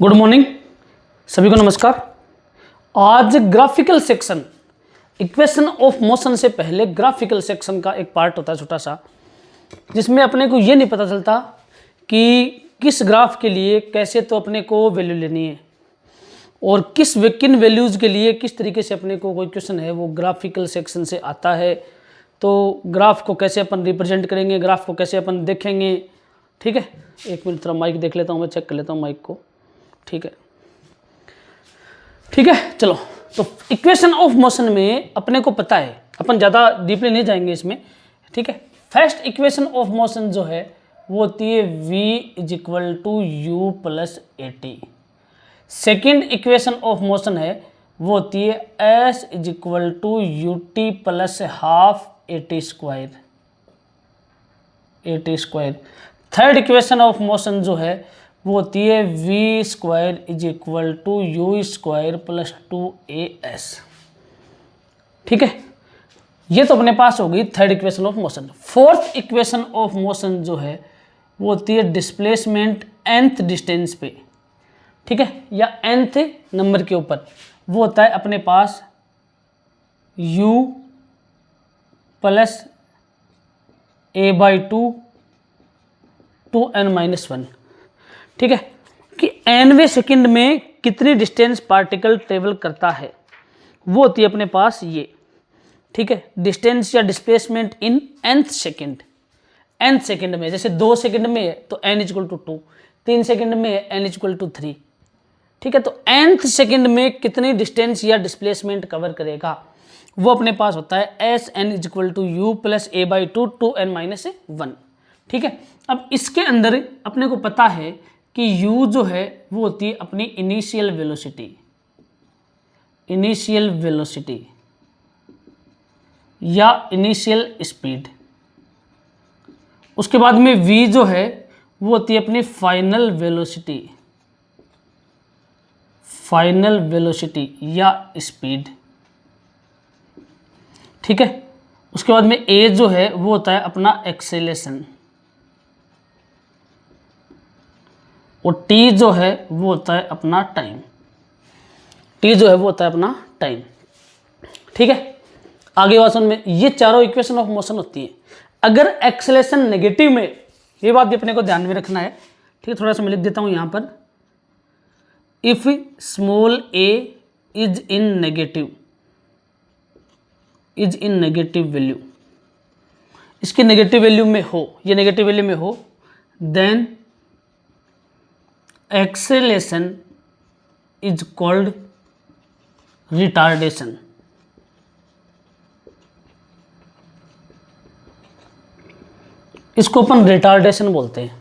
Good morning सभी को नमस्कार। आज graphical section, equation of motion से पहले ग्राफिकल सेक्शन का एक पार्ट होता है छोटा सा, जिसमें अपने को ये नहीं पता चलता कि किस ग्राफ के लिए कैसे तो अपने को वैल्यू लेनी है और किन वैल्यूज़ के लिए किस तरीके से अपने को कोई क्वेश्चन है वो ग्राफिकल सेक्शन से आता है। तो ग्राफ को कैसे अपन रिप्रेजेंट करेंगे, ग्राफ को कैसे अपन देखेंगे। ठीक है, एक मिनट थोड़ा माइक देख लेता हूँ, मैं चेक कर लेता हूँ माइक को। ठीक है, चलो। तो इक्वेशन ऑफ मोशन में अपने को पता है, अपन ज़्यादा डीपली नहीं जाएंगे इसमें। ठीक है, फर्स्ट इक्वेशन ऑफ मोशन जो है वो होती है v is equal to u plus a t. Second equation of motion है वो होती है s is equal to u t plus half a t square. Third equation of motion जो है वो होती है v square is equal to u square plus 2as। ठीक है, ये तो अपने पास हो गई third equation of motion. Fourth equation of motion जो है वो होती है डिस्प्लेसमेंट nth डिस्टेंस पे। ठीक है, या nth नंबर के ऊपर, वो होता है अपने पास u प्लस a/2 2n-1। ठीक है, कि nवें सेकंड में कितनी डिस्टेंस पार्टिकल ट्रेवल करता है वो होती है अपने पास ये। ठीक है, डिस्टेंस या displacement in nth second. nth second में जैसे 2 सेकंड में है तो n इक्वल टू 2, 3 सेकंड में है n इक्वल टू 3। ठीक है, तो nth सेकंड में कितनी डिस्टेंस या डिस्प्लेसमेंट कवर करेगा वो अपने पास होता है S N is equal to u plus a/2 2n-1। ठीक है, अब इसके अंदर अपने को पता है कि u जो है वो होती है अपनी इनिशियल वेलोसिटी या इनिशियल स्पीड। उसके बाद में v जो है वो होती है अपनी फाइनल वेलोसिटी या स्पीड। ठीक है, उसके बाद में a जो है वो होता है अपना एक्सेलेरेशन और t जो है वो होता है अपना टाइम। ठीक है, आगे वासन में ये चारों इक्वेशन ऑफ मोशन होती है। अगर एक्सेलेरेशन नेगेटिव में, ये बात भी अपने को ध्यान में रखना है। ठीक है, थोड़ा सा मैं लिख देता हूं यहां पर, if small a is in negative value, इसकी नेगेटिव वैल्यू में हो, then acceleration is called retardation. इसको अपन रिटार्डेशन बोलते हैं।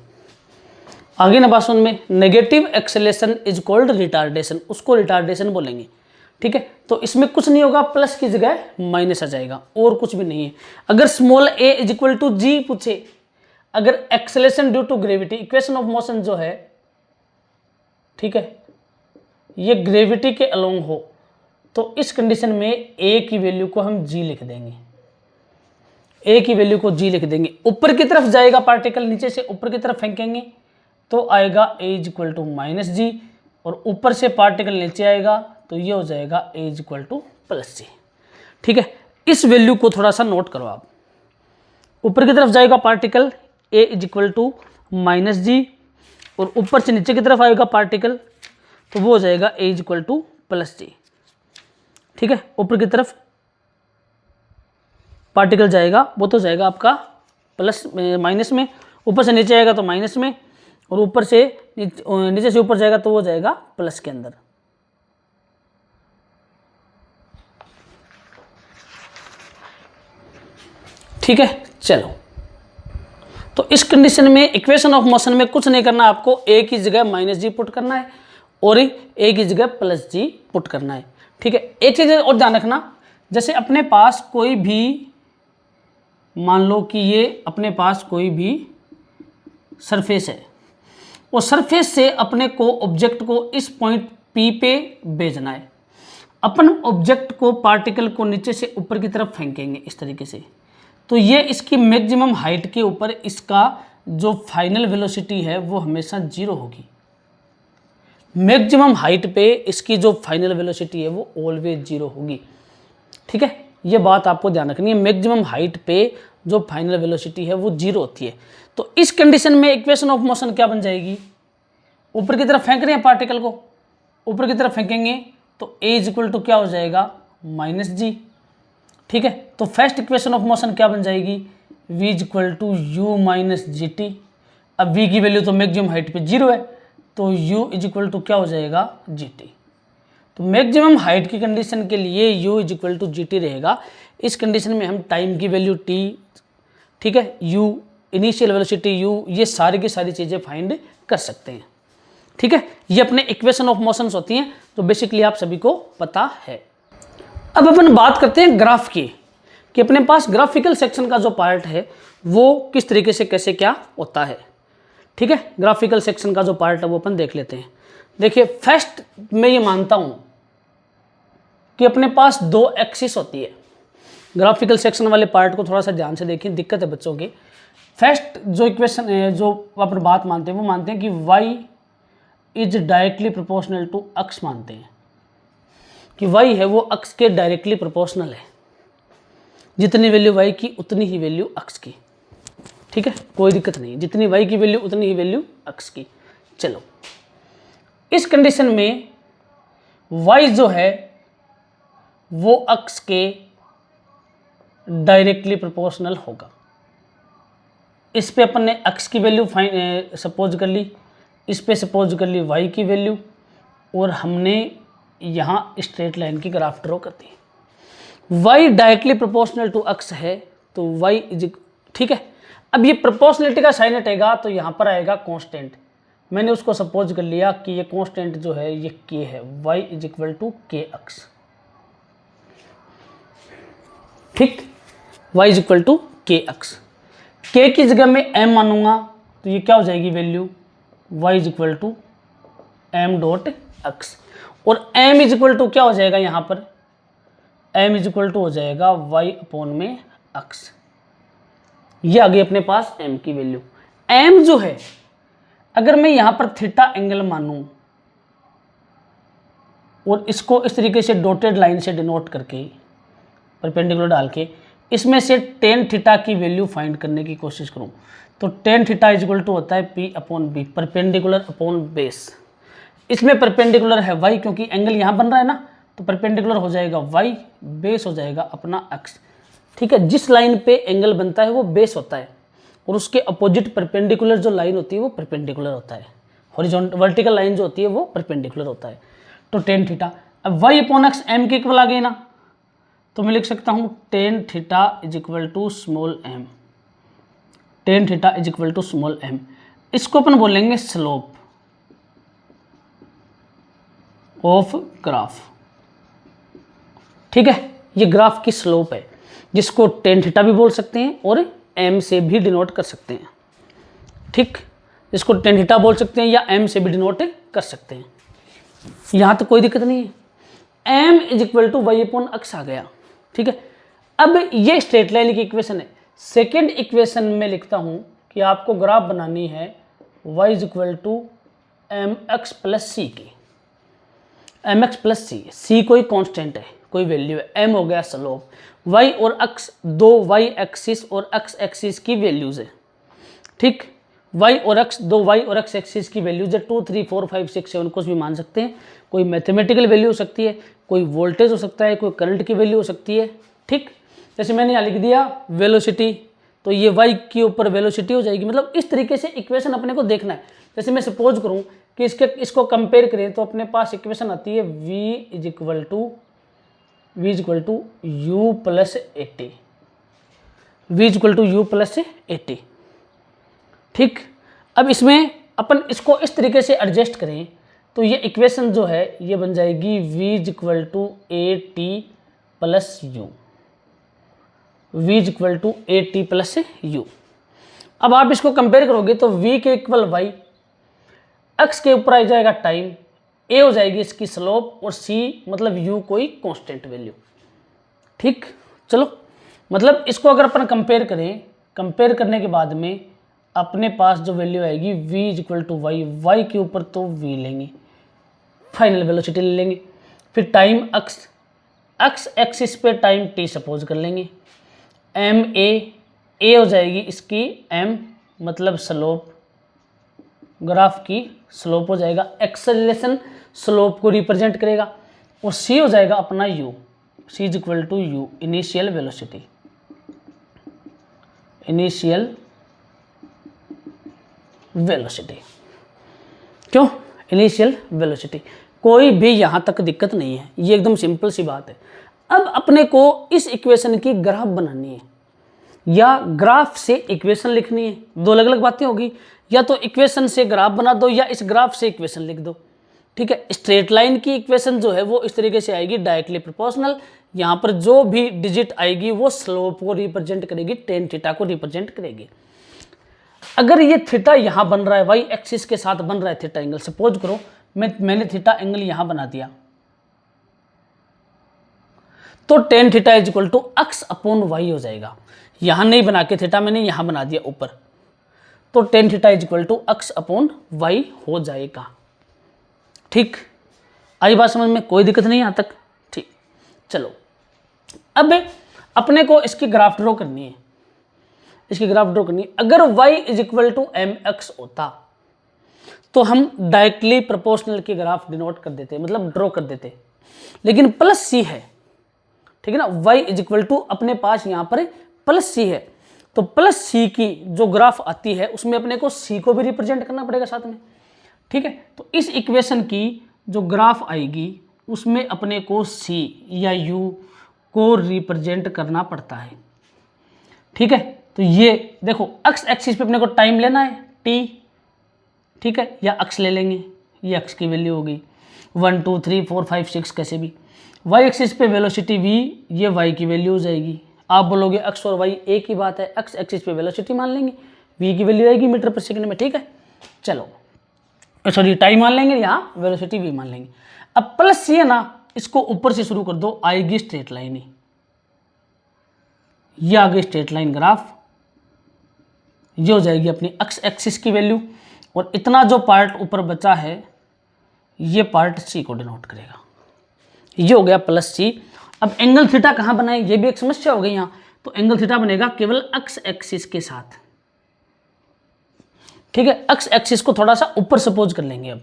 आगे ना भाषण में negative acceleration is called retardation, उसको रिटार्डेशन बोलेंगे। ठीक है, तो इसमें कुछ नहीं होगा, प्लस की जगह माइनस आ जाएगा और कुछ भी नहीं है। अगर small a is equal to g पूछे, अगर acceleration due to gravity, equation of motion जो है, ठीक है, ये ग्रेविटी के अलोंग हो, तो इस कंडीशन में a की वैल्यू को हम g लिख देंगे। ऊपर की तरफ जाएगा पार्टिकल, नीचे से ऊपर की तरफ फेंकेंगे तो आएगा a is equal to minus g, और ऊपर से पार्टिकल नीचे आएगा तो ये हो जाएगा a is equal to plus g. ठीक है, इस वैल्यू को थोड़ा सा नोट करो आप। ऊपर की तरफ जाएगा particle a is equal to minus g, और ऊपर से नीचे की तरफ आएगा पार्टिकल तो वो हो जाएगा a is equal to plus g. ठीक है, ऊपर की तरफ पार्टिकल जाएगा वो तो जाएगा आपका प्लस माइनस में, ऊपर से नीचे आएगा तो माइनस में, और ऊपर से नीचे से ऊपर जाएगा तो वो जाएगा प्लस के अंदर। ठीक है, चलो। तो इस कंडीशन में इक्वेशन ऑफ मोशन में कुछ नहीं करना, आपको a की जगह माइनस जी पुट करना है और a की जगह प्लस जी पुट करना है। ठीक है, एक चीज और ध्यान रखना, जैसे अपने पास कोई भी, मान लो कि ये अपने पास कोई भी सरफेस है, और सरफेस से अपने को ऑब्जेक्ट को इस पॉइंट P पे भेजना है। अपन ऑब्जेक्ट को, पार्टिकल को नीचे से ऊपर की तरफ फेंकेंगे इस तरीके से, तो ये इसकी मैक्सिमम हाइट के ऊपर इसका जो फाइनल वेलोसिटी है वो हमेशा 0 होगी। मैक्सिमम हाइट पे इसकी जो फाइनल वेलोसिटी है वो ऑलवेज जीरो होगी। ठीक है, ये बात आपको ध्यान रखनी है, मैक्सिमम हाइट पे जो फाइनल वेलोसिटी है वो जीरो होती है। तो इस कंडीशन में इक्वेशन ऑफ मोशन क्या बन जाएगी, ऊपर की तरफ फेंक रहे हैं पार्टिकल को, ऊपर की तरफ फेंकेंगे तो a इक्वल टू क्या हो जाएगा -g। ठीक है, तो फर्स्ट इक्वेशन ऑफ मोशन क्या बन जाएगी, v equal to u minus g t. अब v की वैल्यू तो मैक्सिमम हाइट पे जीरो है, तो u इक्वल टू क्या हो जाएगा जी टी। तो मैक्सिमम हाइट की कंडीशन के लिए u equal to g t रहेगा। इस कंडीशन में हम टाइम की वैल्यू t, ठीक है, u इनिशियल वेलोसिटी u, ये सारी की सारी चीज़ें फाइंड कर सकते हैं। ठीक है, ये अपने इक्वेशन ऑफ मोशंस होती हैं जो बेसिकली आप सभी को पता है। अब अपन बात करते हैं ग्राफ की, कि अपने पास ग्राफिकल सेक्शन का जो पार्ट है वो किस तरीके से कैसे क्या होता है। ठीक है, ग्राफिकल सेक्शन का जो पार्ट है वो अपन देख लेते हैं। देखिए, फर्स्ट मैं ये मानता हूं कि अपने पास दो एक्सिस होती है। ग्राफिकल सेक्शन वाले पार्ट को थोड़ा सा ध्यान से देखें, दिक्कत है बच्चों की। फर्स्ट जो इक्वेशन है, जो अपन बात मानते हैं, वो मानते हैं कि y is directly proportional to x, मानते हैं कि y है वो अक्स के डायरेक्टली प्रोपोर्शनल है। जितनी वैल्यू y की उतनी ही वैल्यू अक्स की। ठीक है, कोई दिक्कत नहीं, जितनी y की वैल्यू उतनी ही वैल्यू अक्स की। चलो, इस कंडीशन में y जो है वो अक्स के डायरेक्टली प्रोपोर्शनल होगा। इस पे अपन ने अक्स की वैल्यू सपोज कर ली, इस पे सपोज कर ली y की वैल्यू, और हमने यहाँ स्ट्रेट लाइन की ग्राफ ड्रॉ कर दी। y डायरेक्टली प्रोपोर्शनल टू अक्स है, तो y इज, ठीक है। अब ये प्रोपोर्शनलिटी का साइन हटेगा तो यहाँ पर आएगा कांस्टेंट। मैंने उसको सपोज कर लिया कि ये कांस्टेंट जो है ये k है, y is equal to k x. ठीक, y is equal to k x. k की जगह में m मानूंगा तो ये क्या हो जाएगी value, y is equal to m dot x, और m इज इक्वल टू क्या हो जाएगा यहाँ पर, m इज इक्वल टू हो जाएगा y अपॉन में अक्स। ये आ गई अपने पास m की वैल्यू। m जो है, अगर मैं यहाँ पर थीटा एंगल मानूं और इसको इस तरीके से डॉटेड लाइन से डिनोट करके परपेंडिकुलर डाल के इसमें से टेन थीटा की वैल्यू फाइंड करने की कोशिश करूं, तो tan theta is equal to होता है p upon b, perpendicular upon base. इसमें परपेंडिकुलर है y, क्योंकि एंगल यहाँ बन रहा है ना, तो परपेंडिकुलर हो जाएगा y, बेस हो जाएगा अपना x। ठीक है, जिस लाइन पे एंगल बनता है वो बेस होता है, और उसके अपोजिट परपेंडिकुलर जो लाइन होती है वो परपेंडिकुलर होता है। हॉरिजॉन्टल वर्टिकल लाइन जो होती है वो परपेंडिकुलर होता है। तो टेन थीटा, अब y अपॉन एक्स एम के इक्वल आ गई ना, तो मैं लिख सकता हूँ tan theta is equal to small m, tan theta is equal to small m. इसको अपन बोलेंगे स्लोप ऑफ ग्राफ। ठीक है, ये ग्राफ की स्लोप है, जिसको टेन थीटा भी बोल सकते हैं और एम से भी डिनोट कर सकते हैं। ठीक, इसको टेन थीटा बोल सकते हैं या एम से भी डिनोट कर सकते हैं। यहाँ तो कोई दिक्कत नहीं है। M is equal to y upon x आ गया। ठीक है, अब ये स्ट्रेट लाइन की इक्वेशन है। सेकेंड इक्वेशन में लिखता हूँ कि आपको ग्राफ बनानी है y is equal to m x plus c की। M x plus c, c कोई कांस्टेंट है, कोई वैल्यू है, एम हो गया स्लोप, वाई और एक्स दो वाई एक्सिस और एक्स एक्सिस की वैल्यूज है। ठीक, वाई और एक्स दो वाई और एक्स एक्सिस की वैल्यूज है, 2 3 4 5 6 7 कुछ भी मान सकते हैं। कोई मैथमेटिकल वैल्यू हो सकती है, कोई वोल्टेज हो सकता है, कोई करंट की वैल्यू हो सकती है। ठीक, जैसे मैंने यहाँ लिख दिया वेलोसिटी, तो ये वाई के ऊपर वेलोसिटी हो जाएगी। मतलब इस तरीके से इक्वेशन अपने को देखना है। जैसे मैं सपोज करूँ कि इसको कंपेयर करें तो अपने पास इक्वेशन आती है v is equal to u plus 80, v is equal to u plus 80। ठीक, अब इसमें अपन इसको इस तरीके से एडजस्ट करें तो ये इक्वेशन जो है ये बन जाएगी v is equal to a t plus u, v is equal to a t plus u. अब आप इसको कंपेयर करोगे तो v के इक्वल y, x के ऊपर आ जाएगा टाइम, a हो जाएगी इसकी स्लोप, और c मतलब u कोई कांस्टेंट वैल्यू। ठीक, चलो, मतलब इसको अगर अपन कंपेयर करें, कंपेयर करने के बाद में अपने पास जो वैल्यू आएगी v is equal to y, y के ऊपर तो v लेंगे, फाइनल वेलोसिटी ले लेंगे। फिर टाइम एक्स एक्सिस पे टाइम टी सपोज कर लेंगे। एम ए हो जाएगी इसकी एम मतलब स्लोप, ग्राफ की स्लोप हो जाएगा, एक्सेलरेशन स्लोप को रिप्रेजेंट करेगा, और सी हो जाएगा अपना u, c is equal to u initial velocity, initial velocity. क्यों इनिशियल वेलोसिटी, कोई भी यहां तक दिक्कत नहीं है, ये एकदम सिंपल सी बात है। अब अपने को इस इक्वेशन की ग्राफ बनानी है या ग्राफ से इक्वेशन लिखनी है, दो अलग अलग बातें होगी। या तो इक्वेशन से ग्राफ बना दो या इस ग्राफ से इक्वेशन लिख दो। ठीक है, स्ट्रेट लाइन की इक्वेशन जो है वो इस तरीके से आएगी, डायरेक्टली प्रोपोर्शनल। यहाँ पर जो भी डिजिट आएगी वो स्लोप को रिप्रेजेंट करेगी, टेन थीटा को रिप्रेजेंट करेगी। अगर ये थीटा यहाँ बन रहा है, वाई एक्सिस के साथ बन रहा है थीटा एंगल, सपोज करो मैंने थीटा एंगल यहाँ बना दिया, तो tan theta is equal to x upon y हो जाएगा। यहां नहीं बना के थीटा मैंने यहां बना दिया ऊपर, तो tan theta is equal to x upon y हो जाएगा। ठीक, आई बात समझ में, कोई दिक्कत नहीं यहां तक। ठीक, चलो अब अपने को इसकी ग्राफ ड्रॉ करनी है, इसकी ग्राफ ड्रॉ करनी है। अगर y is equal to m x होता तो हम डायरेक्टली प्रोपोर्शनल की ग्राफ डिनोट कर देते, मतलब ड्रॉ कर देते, लेकिन प्लस सी है, ठीक है ना। y इज इक्वल टू अपने पास यहाँ पर प्लस सी है, तो प्लस सी की जो ग्राफ आती है उसमें अपने को सी को भी रिप्रेजेंट करना पड़ेगा साथ में। ठीक है, तो इस इक्वेशन की जो ग्राफ आएगी उसमें अपने को सी या यू को रिप्रेजेंट करना पड़ता है। ठीक है, तो ये देखो एक्स एक्सिस पे अपने को टाइम लेना है टी, ठीक है, या एक्स ले लेंगे, ये एक्स की वैल्यू होगी 1 2 3 4 5 6 कैसे भी। वाई एक्सिस पे वेलोसिटी v, ये वाई की वैल्यू हो जाएगी। आप बोलोगे एक्स और वाई एक ही बात है, एक्स एक्सिस पे वेलोसिटी मान लेंगे, v की वैल्यू आएगी मीटर पर सेकंड में। ठीक है, चलो सॉरी टाइम मान लेंगे, यहाँ वेलोसिटी v मान लेंगे। अब प्लस सी है ना, इसको ऊपर से शुरू कर दो, आएगी स्ट्रेट लाइन ही, ये आ गई स्ट्रेट लाइन ग्राफ, ये हो जाएगी अपनी एक्स एक्सिस की वैल्यू, और इतना जो पार्ट ऊपर बचा है ये पार्ट सी को डिनोट करेगा, ये हो गया प्लस सी। अब एंगल थीटा कहाँ बनाए, ये भी एक समस्या हो गई यहाँ, तो एंगल थीटा बनेगा केवल एक्स एक्सिस के साथ। ठीक है, एक्स एक्सिस को थोड़ा सा ऊपर सपोज कर लेंगे अब,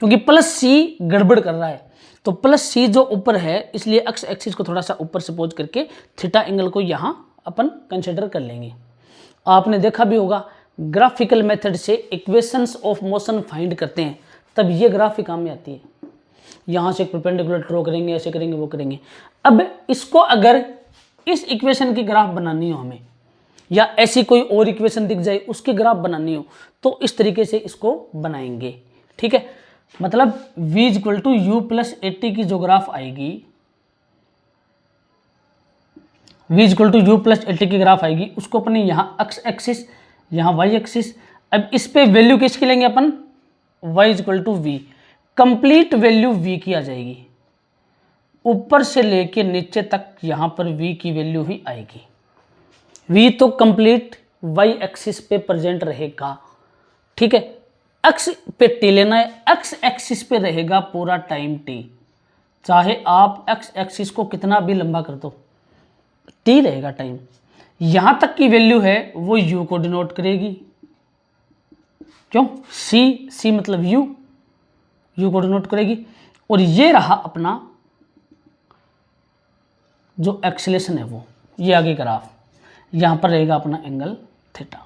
क्योंकि प्लस सी गड़बड़ कर रहा है, तो प्लस सी जो ऊपर है इसलिए एक्स एक्सिस को थोड़ा सा ऊपर सपोज करके थीटा एंगल को यहाँ अपन कंसिडर कर लेंगे। आपने देखा भी होगा ग्राफिकल मेथड से इक्वेशंस ऑफ मोशन फाइंड करते हैं, तब ये ग्राफ ही काम में आती है। यहाँ से एक परपेंडिकुलर ड्रॉ करेंगे, ऐसे करेंगे, वो करेंगे। अब इसको अगर इस इक्वेशन की ग्राफ बनानी हो हमें, या ऐसी कोई और इक्वेशन दिख जाए उसकी ग्राफ बनानी हो, तो इस तरीके से इसको बनाएंगे। ठीक है, मतलब v equal to u plus a t की जो ग्राफ आएगी, v equal to u plus a t की ग्राफ आएगी, उसको अपने यहाँ एक्स एक्सिस, यहाँ वाई एक्सिस। अब इस पे वैल्यू किसकी लेंगे अपन, y equal to v, complete value v की आ जाएगी, ऊपर से लेके नीचे तक यहाँ पर v की वैल्यू ही आएगी। v तो कंप्लीट y एक्सिस पे प्रेजेंट रहेगा। ठीक है, x पे t लेना है, x एक्सिस पे रहेगा पूरा टाइम t, चाहे आप x एक्सिस को कितना भी लंबा कर दो, t रहेगा टाइम। यहां तक की वैल्यू है वो u को डिनोट करेगी, क्यों, c मतलब u को डिनोट करेगी। और ये रहा अपना जो एक्सेलेरेशन है वो, ये आगे ग्राफ, यहां पर रहेगा अपना एंगल थीटा।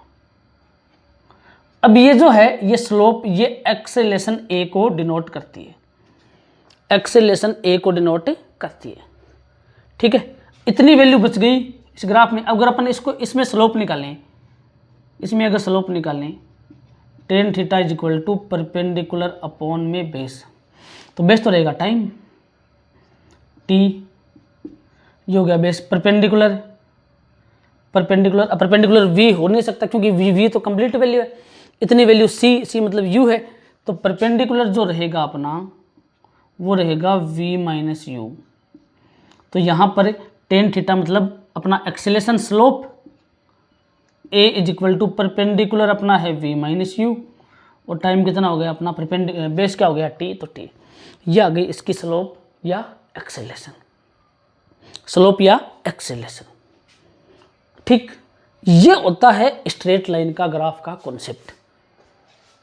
अब ये जो है ये स्लोप, ये एक्सेलेरेशन a को डिनोट करती है, एक्सेलेरेशन a को डिनोट करती है। ठीक है, इतनी वैल्यू बच गई इस ग्राफ में। अगर अपन इसको इसमें स्लोप निकालें, इसमें अगर स्लोप निकालें, tan theta is equal to perpendicular upon में बेस, तो बेस तो रहेगा टाइम t, ये हो गया बेस, परपेंडिकुलर परपेंडिकुलर v हो नहीं सकता क्योंकि v तो कंप्लीट वैल्यू है, इतनी वैल्यू c मतलब u है, तो परपेंडिकुलर जो रहेगा अपना वो रहेगा v माइनस यू। तो यहाँ पर टेन थीटा मतलब अपना acceleration slope a is equal to perpendicular अपना है v माइनस यू, और टाइम कितना हो गया अपना बेस क्या हो गया t, तो t ये आ गई इसकी स्लोप या एक्सेलेरेशन, स्लोप या एक्सेलेरेशन। ठीक, ये होता है स्ट्रेट लाइन का ग्राफ का कॉन्सेप्ट।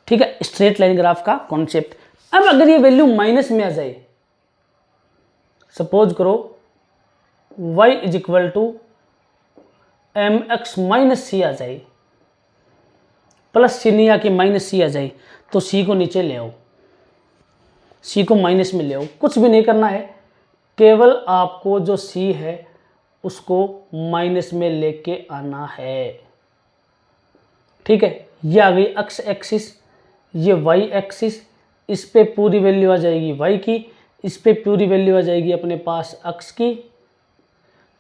ठीक है, स्ट्रेट लाइन ग्राफ का कॉन्सेप्ट। अब अगर ये वैल्यू माइनस में आ जाए, सपोज करो y is equal to m x minus c आ जाए, प्लस सी नहीं आके माइनस सी आ जाए, तो सी को नीचे ले आओ, सी को माइनस में ले आओ, कुछ भी नहीं करना है, केवल आपको जो सी है उसको माइनस में लेके आना है। ठीक है, ये आ गई एक्स एक्सिस, ये वाई एक्सिस, इस पे पूरी वैल्यू आ जाएगी वाई की, इस पे पूरी वैल्यू आ जाएगी अपने पास एक्स की।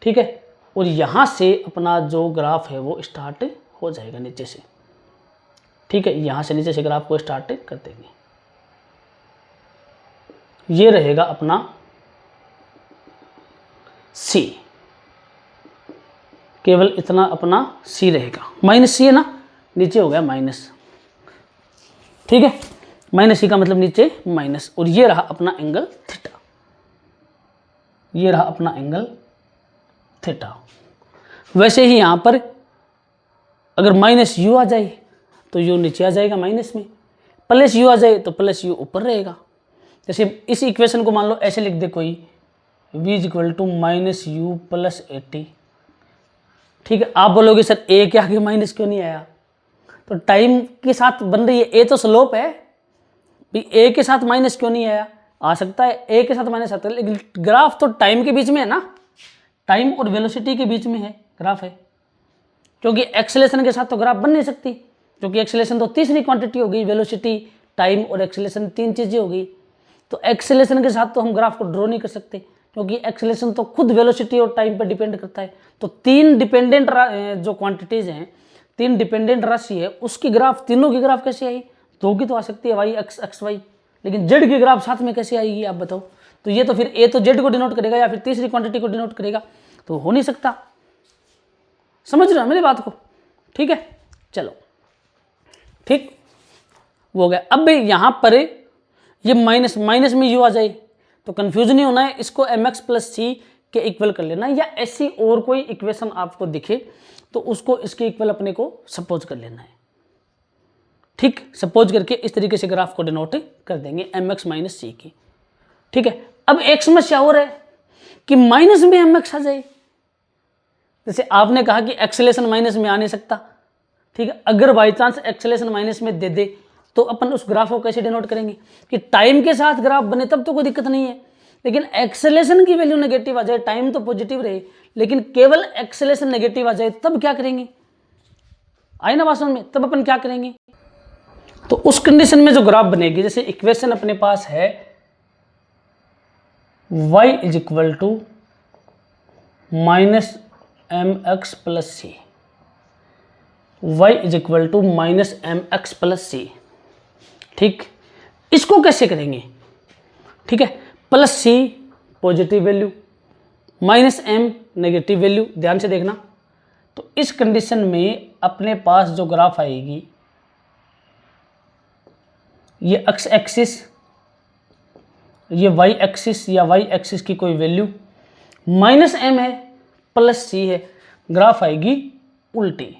ठीक है, और यहाँ से अपना जो ग्राफ है वो स्टार्ट हो जाएगा नीचे से। ठीक है, यहाँ से नीचे से ग्राफ को स्टार्ट कर देंगे। ये रहेगा अपना सी, केवल इतना अपना सी रहेगा, माइनस सी है ना, नीचे हो गया माइनस। ठीक है, माइनस सी का मतलब नीचे माइनस, और ये रहा अपना एंगल थीटा, ये रहा अपना एंगल थीटा। वैसे ही यहां पर अगर माइनस यू आ जाए तो यू नीचे आ जाएगा माइनस में, प्लस यू आ जाए तो प्लस यू ऊपर रहेगा। जैसे इस इक्वेशन को मान लो ऐसे लिख दे कोई, v is equal to minus u plus 80। ठीक है, आप बोलोगे सर ए के आगे माइनस क्यों नहीं आया, तो टाइम के साथ बन रही है, ए तो स्लोप है भी, ए के साथ माइनस क्यों नहीं आया, आ सकता है ए के साथ माइनस आता है, लेकिन ग्राफ तो टाइम के बीच में है ना, टाइम और वेलोसिटी के बीच में है ग्राफ है, क्योंकि एक्सेलेरेशन के साथ तो ग्राफ बन नहीं सकती, क्योंकि एक्सेलेरेशन तो तीसरी क्वांटिटी हो गई, वेलोसिटी टाइम और एक्सेलेरेशन तीन चीजें हो गई, तो एक्सेलेरेशन के साथ तो हम ग्राफ को ड्रॉ नहीं कर सकते, क्योंकि एक्सेलेरेशन तो खुद वेलोसिटी और टाइम पर डिपेंड करता है। तो तीन डिपेंडेंट जो क्वांटिटीज हैं, तीन डिपेंडेंट राशि है, उसकी ग्राफ, तीनों की ग्राफ कैसे आई, दो की तो आ सकती है वाई एक्स एक्स वाई, लेकिन जेड की ग्राफ साथ में कैसे आएगी आप बताओ। तो ये तो फिर ए तो जेड को डिनोट करेगा या फिर तीसरी क्वांटिटी को डिनोट करेगा, तो हो नहीं सकता। समझ रहे हो मेरी बात को? ठीक है, चलो ठीक वो हो गया। अब यहां पर ये माइनस माइनस में यू आ जाए तो कंफ्यूज नहीं होना है, इसको एम एक्स प्लस सी के इक्वल कर लेना, या ऐसी और कोई इक्वेशन आपको दिखे तो उसको इसके इक्वल अपने को सपोज कर लेना है। ठीक, सपोज करके इस तरीके से ग्राफ को डिनोट कर देंगे एम एक्स माइनस सी की। ठीक है, अब एक समस्या और है कि माइनस में एम एक्स आ जाए, जैसे आपने कहा कि एक्सेलेरेशन माइनस में आ नहीं सकता। ठीक है, अगर बाई चांस एक्सेलेरेशन माइनस में दे दे तो अपन उस ग्राफ को कैसे डिनोट करेंगे, कि टाइम के साथ ग्राफ बने तब तो कोई दिक्कत नहीं है, लेकिन एक्सेलेरेशन की वैल्यू नेगेटिव आ जाए, टाइम तो पॉजिटिव रहे लेकिन केवल एक्सेलेरेशन नेगेटिव आ जाए, तब क्या करेंगे? आए ना वास्तव में, तब अपन क्या करेंगे? तो उस कंडीशन में जो ग्राफ बनेगी, जैसे इक्वेशन अपने पास है y is equal to minus m x plus c, y is equal to minus m x plus c. ठीक, इसको कैसे करेंगे? ठीक है, plus c positive value, minus m negative value, ध्यान से देखना। तो इस कंडीशन में अपने पास जो ग्राफ आएगी, ये एक्स एक्सिस, ये वाई एक्सिस या वाई एक्सिस की कोई वैल्यू, माइनस एम है प्लस सी है, ग्राफ आएगी उल्टी,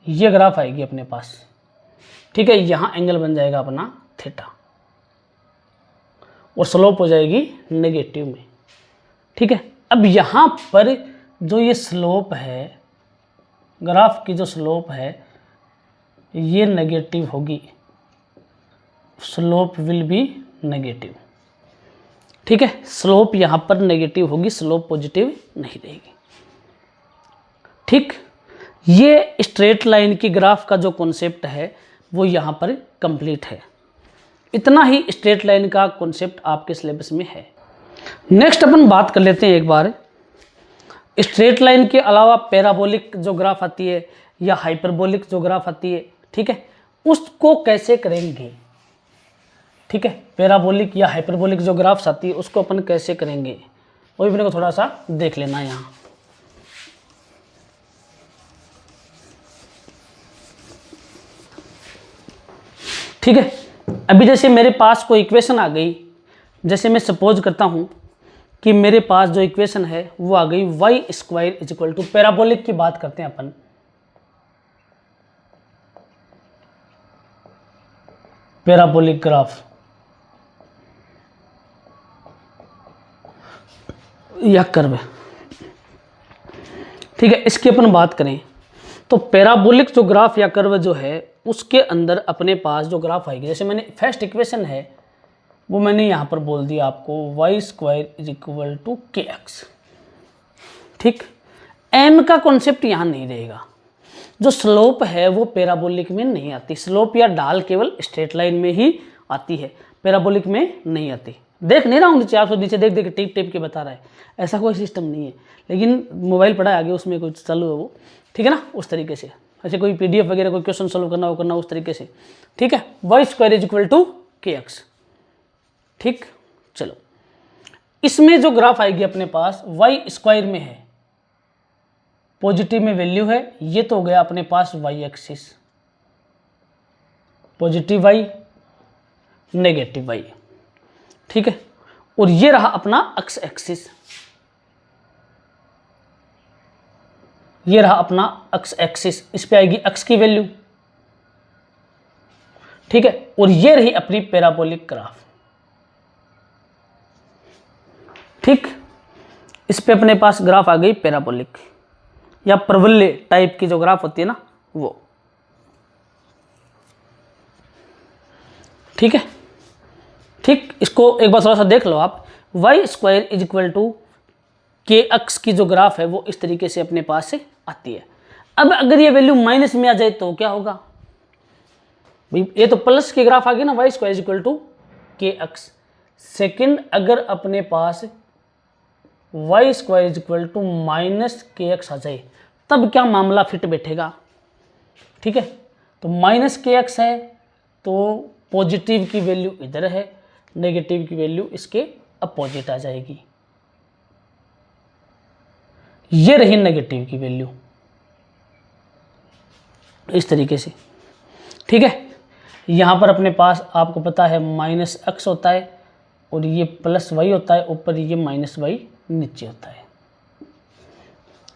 ये ग्राफ आएगी अपने पास। ठीक है, यहां एंगल बन जाएगा अपना थीटा और स्लोप हो जाएगी नेगेटिव में। ठीक है, अब यहां पर जो ये स्लोप है, ग्राफ की जो स्लोप है ये नेगेटिव होगी, स्लोप विल बी नेगेटिव। ठीक है, स्लोप यहां पर नेगेटिव होगी, स्लोप पॉजिटिव नहीं रहेगी। ठीक, ये स्ट्रेट लाइन की ग्राफ का जो कॉन्सेप्ट है वो यहां पर कंप्लीट है। इतना ही स्ट्रेट लाइन का कॉन्सेप्ट आपके सिलेबस में है। नेक्स्ट अपन बात कर लेते हैं एक बार, स्ट्रेट लाइन के अलावा पैराबोलिक जो ग्राफ आती है या हाइपरबोलिक जो ग्राफ आती है, ठीक है, उसको कैसे करेंगे? ठीक है, पैराबोलिक या हाइपरबोलिक जो ग्राफ्स आती है उसको अपन कैसे करेंगे, वो भी अपने को थोड़ा सा देख लेना है यहाँ। ठीक है, अभी जैसे मेरे पास कोई इक्वेशन आ गई, जैसे मैं सपोज करता हूं कि मेरे पास जो इक्वेशन है वो आ गई y square is equal to, parabolic की बात करते हैं अपन, पैराबोलिक ग्राफ या कर्व। ठीक है, इसकी अपन बात करें तो पैराबोलिक जो ग्राफ या कर्व जो है उसके अंदर अपने पास जो ग्राफ आएगी, जैसे मैंने फर्स्ट इक्वेशन है वो मैंने यहाँ पर बोल दिया आपको y square is equal to k x. ठीक, एम का कॉन्सेप्ट यहाँ नहीं रहेगा, जो स्लोप है वो पैराबोलिक में नहीं आती, स्लोप या ढाल केवल स्ट्रेट लाइन में ही आती है, पैराबोलिक में नहीं आती। देख नहीं रहा हूँ नीचे, आपको नीचे देख देख टिप टिप के बता रहा है, ऐसा कोई सिस्टम नहीं है, लेकिन मोबाइल पड़ा है आगे उसमें कुछ चालू है वो, ठीक है ना, उस तरीके से। ऐसे कोई पीडीएफ वगैरह कोई क्वेश्चन सॉल्व करना उस तरीके से। ठीक है, y square is equal to k x. ठीक, चलो इसमें जो ग्राफ आएगी अपने पास वाई स्क्वायर में है, पॉजिटिव में वैल्यू है, ये तो हो गया अपने पास y axis, positive y negative y. ठीक है, और ये रहा अपना एक्स एक्सिस, ये रहा अपना एक्स एक्सिस, इस पे आएगी एक्स की वैल्यू। ठीक है, और ये रही अपनी पैराबोलिक ग्राफ। ठीक, इस पे अपने पास ग्राफ आ गई पैराबोलिक या परवलय टाइप की जो ग्राफ होती है ना वो। ठीक है, ठीक, इसको एक बार थोड़ा सा देख लो आप, y square is equal to k x की जो ग्राफ है वो इस तरीके से अपने पास से आती है। अब अगर ये वैल्यू माइनस में आ जाए तो क्या होगा भाई, ये तो प्लस की ग्राफ आ गई ना, y square is equal to k x. Second, अगर अपने पास y square is equal to minus k x आ जाए तब क्या मामला फिट बैठेगा। ठीक है, तो माइनस के एक्स है तो पॉजिटिव की वैल्यू इधर है, नेगेटिव की वैल्यू इसके अपोजिट आ जाएगी, ये रही नेगेटिव की वैल्यू इस तरीके से। ठीक है, यहां पर अपने पास आपको पता है माइनस एक्स होता है और ये प्लस वाई होता है, ऊपर ये माइनस वाई नीचे होता है।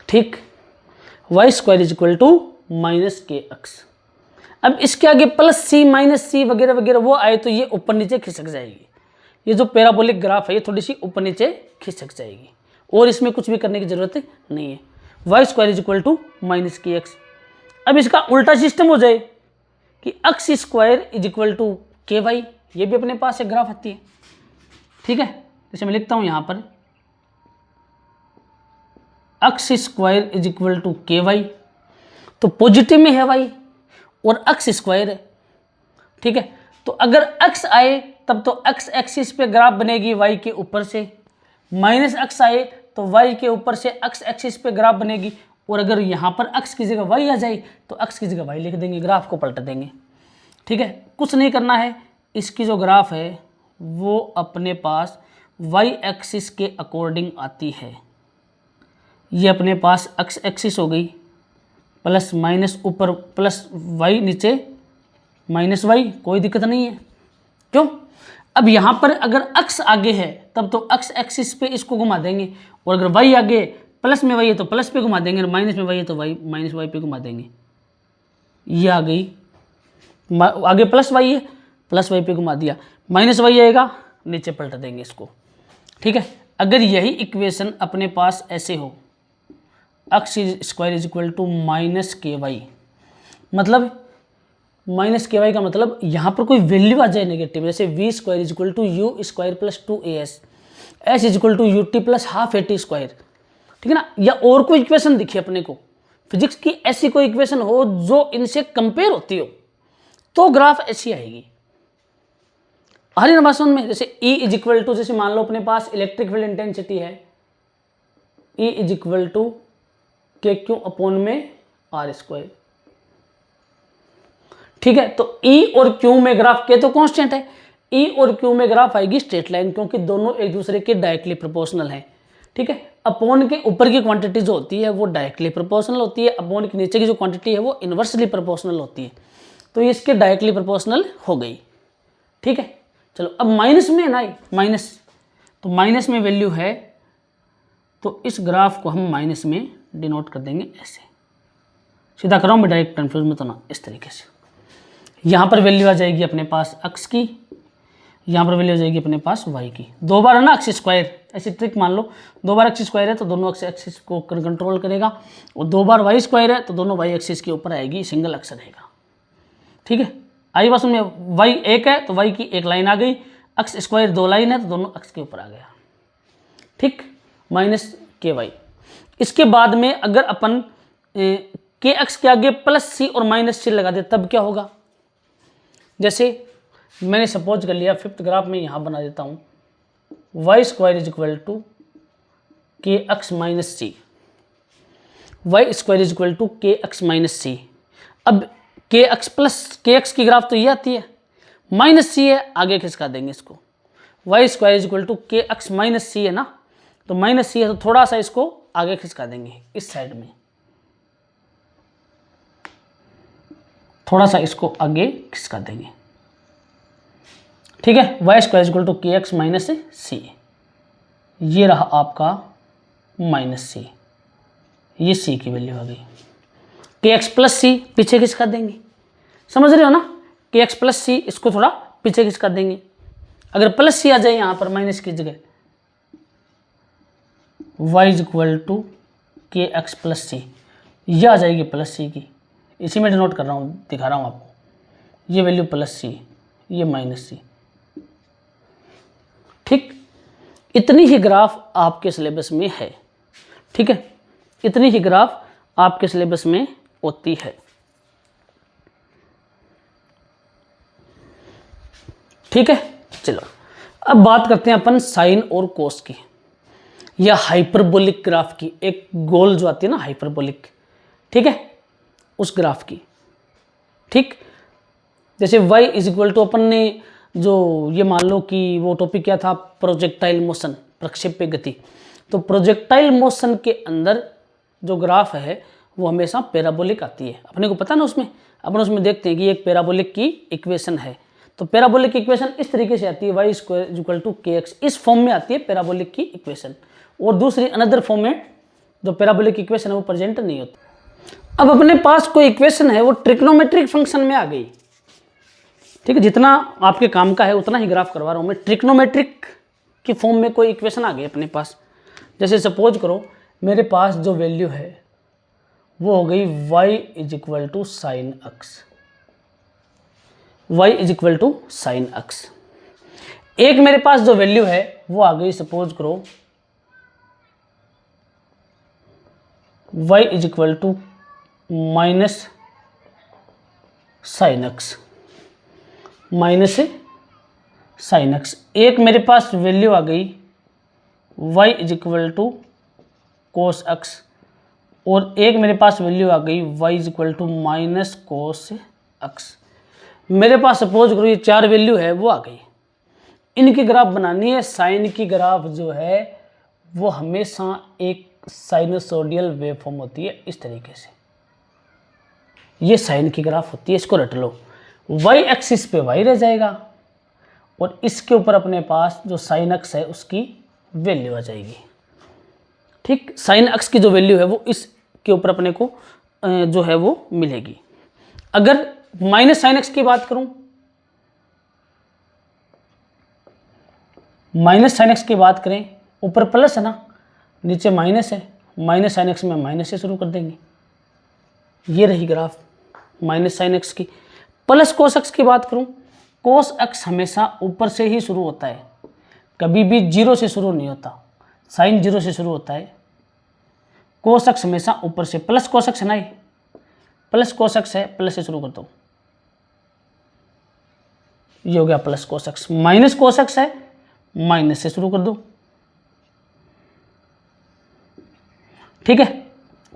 ठीक, y square is equal to minus k x. अब इसके आगे प्लस सी माइनस सी वगैरह वगैरह वो आए तो ये ऊपर नीचे खिसक जाएगी, ये जो पैराबोलिक ग्राफ है ये थोड़ी सी ऊपर नीचे खिसक जाएगी और इसमें कुछ भी करने की जरूरत नहीं है। Y square is equal to minus k x. अब इसका उल्टा सिस्टम हो जाए कि x square is equal to k y, ये भी अपने पास एक ग्राफ आती है। ठीक है, जैसे मैं लिखता हूं यहां पर x square is equal to k y, तो पॉजिटिव में है वाई और एक्स स्क्वायर है। ठीक है, तो अगर एक्स आए तब तो एक्स एक्सिस पे ग्राफ बनेगी वाई के ऊपर से, माइनस एक्स आए तो वाई के ऊपर से एक्स एक्सिस पे ग्राफ बनेगी, और अगर यहाँ पर एक्स की जगह वाई आ जाए तो एक्स की जगह वाई लिख देंगे, ग्राफ को पलट देंगे। ठीक है, कुछ नहीं करना है, इसकी जो ग्राफ है वो अपने पास वाई एक्सिस के अकॉर्डिंग आती है। ये अपने पास एक्स एक्सिस हो गई, प्लस माइनस ऊपर प्लस वाई नीचे माइनस वाई, कोई दिक्कत नहीं है। क्यों, अब यहाँ पर अगर एक्स आगे है तब तो एक्स एक्सिस पे इसको घुमा देंगे, और अगर वाई आगे प्लस में वाई है तो प्लस पे घुमा देंगे, माइनस में वाई है तो वाई माइनस वाई पे घुमा देंगे। ये आ गई, आगे प्लस वाई है प्लस वाई पे घुमा दिया, माइनस वाई आएगा नीचे पलट देंगे इसको। ठीक है, अगर यही इक्वेशन अपने पास ऐसे हो, x square is equal to minus k y, मतलब माइनस के वाई का मतलब यहाँ पर कोई वैल्यू आ जाए नेगेटिव, जैसे v square is equal to u square plus 2as, s is equal to u t plus half a t square. ठीक है ना, या और कोई इक्वेशन दिखी अपने को फिजिक्स की, ऐसी कोई इक्वेशन हो जो इनसे कंपेयर होती हो तो ग्राफ ऐसी आएगी। हर इनोवेशन में जैसे E इज इक्वल टू, जैसे मान लो अपने पास इलेक्ट्रिक फील्ड इंटेंसिटी है E इज इक्वल टू के क्यू अपॉन में आर स्क्वायर। ठीक है, तो E और Q में ग्राफ के तो कांस्टेंट है, E और Q में ग्राफ आएगी स्ट्रेट लाइन, क्योंकि दोनों एक दूसरे के डायरेक्टली प्रोपोर्शनल हैं। ठीक है, अपॉन के ऊपर की क्वांटिटी जो होती है वो डायरेक्टली प्रोपोर्शनल होती है, अपॉन के नीचे की जो क्वांटिटी है वो इन्वर्सली प्रोपोर्शनल होती है। तो ये इसके डायरेक्टली प्रोपोर्शनल हो गई। ठीक है, चलो अब माइनस में है ना, माइनस, तो माइनस में वैल्यू है तो इस ग्राफ को हम माइनस में डिनोट कर देंगे ऐसे। सीधा कर रहा हूँ मैं, डायरेक्ट कन्फ्यूज में तो ना, इस तरीके से। यहाँ पर वैल्यू आ जाएगी अपने पास x की, यहाँ पर वैल्यू आ जाएगी अपने पास y की। दो बार है ना एक्स स्क्वायर, ऐसी ट्रिक मान लो, दो बार एक्स स्क्वायर है तो दोनों एक्सिस को कंट्रोल करेगा, और दो बार y स्क्वायर है तो दोनों y एक्सिस के ऊपर आएगी, सिंगल अक्स रहेगा। ठीक है, आई बात में y एक है तो y की एक लाइन आ गई, एक्स स्क्वायर दो लाइन है तो दोनों एक्स के ऊपर आ गया। ठीक, माइनस के वाई। इसके बाद में अगर अपन के एक्स के आगे प्लस सी और माइनस सी लगा दे तब क्या होगा। जैसे मैंने सपोज कर लिया, फिफ्थ ग्राफ में यहाँ बना देता हूँ, y square is equal to k x minus c, y square is equal to k x minus c. अब k x plus k x की ग्राफ तो ये आती है, माइनस सी है, आगे खिसका देंगे इसको, y square is equal to k x minus c है ना, तो माइनस सी है तो थोड़ा सा इसको आगे खिसका देंगे इस साइड में, थोड़ा सा इसको आगे खिसका देंगे। ठीक है, y square equal to k x minus सी, ये रहा आपका माइनस सी, ये सी की वैल्यू आ गई। के एक्स प्लस सी पीछे खिसका देंगे, समझ रहे हो ना, के एक्स प्लस सी इसको थोड़ा पीछे खिसका देंगे। अगर प्लस सी आ जाए यहाँ पर माइनस की जगह, Y is equal to k x plus सी, यह आ जाएगी प्लस सी की, इसी में डिनोट कर रहा हूँ, दिखा रहा हूँ आपको, ये वैल्यू प्लस सी, ये माइनस सी। ठीक, इतनी ही ग्राफ आपके सिलेबस में है। ठीक है, इतनी ही ग्राफ आपके सिलेबस में होती है। ठीक है, चलो अब बात करते हैं अपन साइन और कोस की, या हाइपरबोलिक ग्राफ की, एक गोल जो आती है ना हाइपरबोलिक, ठीक है, उस ग्राफ की। ठीक, जैसे y इज इक्वल टू, अपन ने जो ये मान लो कि वो टॉपिक क्या था, प्रोजेक्टाइल मोशन, प्रक्षेप्य गति। तो प्रोजेक्टाइल मोशन के अंदर जो ग्राफ है वो हमेशा पैराबोलिक आती है, अपने को पता ना, उसमें अपन उसमें देखते हैं कि एक पैराबोलिक की इक्वेशन है। तो पैराबोलिक इक्वेशन इस तरीके से आती है, y square equal to k x, इस फॉर्म में आती है पैराबोलिक की इक्वेशन, और दूसरी अनदर फॉर्म में जो पैराबोलिक इक्वेशन है वो प्रेजेंट नहीं होती। अब अपने पास कोई इक्वेशन है वो ट्रिग्नोमेट्रिक फंक्शन में आ गई। ठीक है, जितना आपके काम का है उतना ही ग्राफ करवा रहा हूँ मैं। ट्रिग्नोमेट्रिक की फॉर्म में कोई इक्वेशन आ गई अपने पास, जैसे सपोज करो मेरे पास जो वैल्यू है वो हो गई y is equal to sine x, y is equal to sine x. एक मेरे पास जो वैल्यू है वो आ गई, सपोज करो y is equal to minus sine x, minus sine x. एक मेरे पास वैल्यू आ गई y is equal to cos x, और एक मेरे पास वैल्यू आ गई y is equal to minus cos x. मेरे पास सपोज करो ये चार वैल्यू है वो आ गई, इनकी ग्राफ बनानी है। साइन की ग्राफ जो है वो हमेशा एक साइनोसोडियल वेवफॉर्म होती है, इस तरीके से ये साइन की ग्राफ होती है, इसको रट लो। वाई एक्सिस पे वाई रह जाएगा और इसके ऊपर अपने पास जो साइन एक्स है उसकी वैल्यू आ जाएगी। ठीक, साइन एक्स की जो वैल्यू है वो इसके ऊपर अपने को जो है वो मिलेगी। अगर माइनस साइन एक्स की बात करूं, माइनस साइन एक्स की बात करें, ऊपर प्लस है ना, नीचे माइनस है, माइनस साइन एक्स में माइनस से शुरू कर देंगे, ये रही ग्राफ माइनस साइन एक्स की। प्लस कोस एक्स की बात करूं, कोस एक्स हमेशा ऊपर से ही शुरू होता है, कभी भी जीरो से शुरू नहीं होता, साइन जीरो से शुरू होता है। कोस एक्स हमेशा ऊपर से, प्लस कोस एक्स है ना, ये प्लस कोस एक्स है, प्लस से शुरू कर दो, ये हो गया plus cos x. Minus cos x है, माइनस से शुरू कर दो, ठीक है,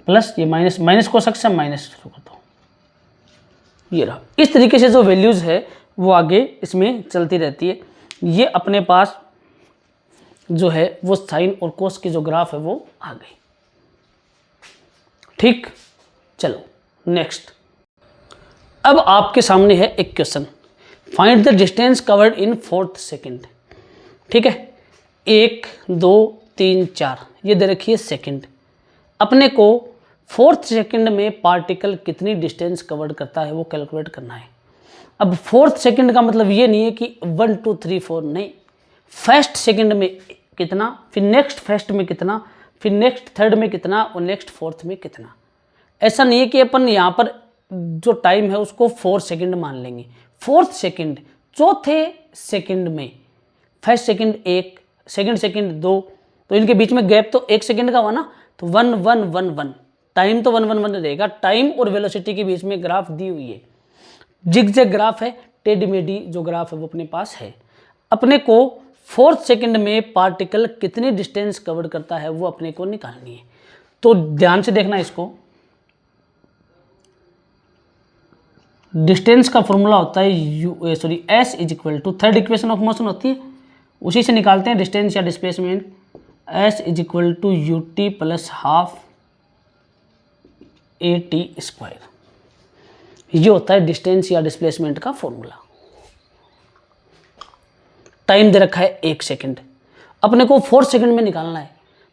प्लस ये माइनस, माइनस कोस एक्स है, माइनस से शुरू कर दो, ये रहा। इस तरीके से जो वैल्यूज है वो आगे इसमें चलती रहती है। ये अपने पास जो है वो साइन और कोस की जो ग्राफ है वो आ गई। ठीक, चलो नेक्स्ट। अब आपके सामने है एक question, find the distance covered in 4th second. ठीक है, 1 2 3 4 ये दे रखी है सेकेंड। अपने को 4th सेकेंड में पार्टिकल कितनी डिस्टेंस कवर्ड करता है वो कैलकुलेट करना है। अब 4th सेकेंड का मतलब ये नहीं है कि 1 2 3 4, नहीं, फर्स्ट सेकेंड में कितना, फिर नेक्स्ट फर्स्ट में कितना, फिर नेक्स्ट थर्ड में कितना और नेक्स्ट फोर्थ में कितना। ऐसा नहीं है कि अपन यहाँ पर जो टाइम है उसको 4 सेकेंड मान लेंगे। 4th सेकेंड, चौथे सेकेंड में फर्स्ट सेकेंड 1, सेकेंड सेकेंड 2, तो इनके बीच में गैप तो 1 सेकेंड का हुआ ना, तो 1 1 1 1, टाइम तो 1 1 1 रहेगा। टाइम और वेलोसिटी के बीच में ग्राफ दी हुई है, जिगजैग ग्राफ है, टेढ़ी मेढ़ी जो ग्राफ है वो अपने पास है। अपने को 4th सेकेंड में पार्टिकल कितनी डिस्टेंस कवर करता है वो अपने को निकालनी है। तो ध्यान से देखना इसको, डिस्टेंस का फॉर्मूला होता है s is equal to, third equation of motion होती है, उसी से निकालते हैं डिस्टेंस या displacement. S is equal to u t plus half a t square, ये होता है डिस्टेंस या डिस्प्लेसमेंट का फॉर्मूला। टाइम दे रखा है 1 सेकेंड, अपने को 4 सेकेंड में निकालना है।